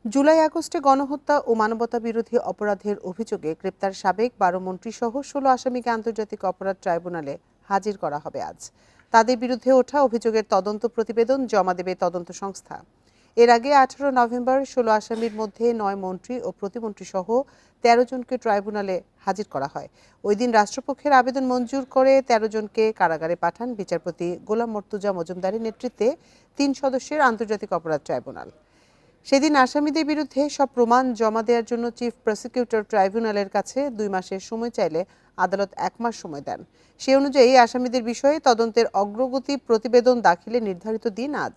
জুলাই আগস্টে গণহত্যা ও মানবতাবিরোধী অপরাধের অভিযোগে গ্রেপ্তার সাবেক ১২ মন্ত্রীসহ ১৬ আসামিকে আন্তর্জাতিক অপরাধ ট্রাইব্যুনালে হাজির করা হবে আজ। তাদের বিরুদ্ধে ওঠা অভিযোগের তদন্ত প্রতিবেদন জমা দেবে তদন্ত সংস্থা। এর আগে ১৮ নভেম্বর ১৬ আসামির মধ্যে ৯ মন্ত্রী ও প্রতিমন্ত্রীসহ ১৩ জনকে ট্রাইব্যুনালে হাজির করা হয়। ওই দিন রাষ্ট্রপক্ষের আবেদন মঞ্জুর করে ১৩ জনকে কারাগারে পাঠান বিচারপতি গোলাম মর্তুজা মজুমদারের নেতৃত্বে ৩ সদস্যের আন্তর্জাতিক অপরাধ ট্রাইব্যুনাল। সেদিন আসামিদের বিরুদ্ধে সব প্রমাণ জমা দেওয়ার জন্য চিফ প্রসিকিউটর ট্রাইব্যুনালের কাছে ২ মাসের সময় চাইলে আদালত ১ মাস সময় দেন। সে অনুযায়ী আসামিদের বিষয়ে তদন্তের অগ্রগতি প্রতিবেদন দাখিলের নির্ধারিত দিন আজ।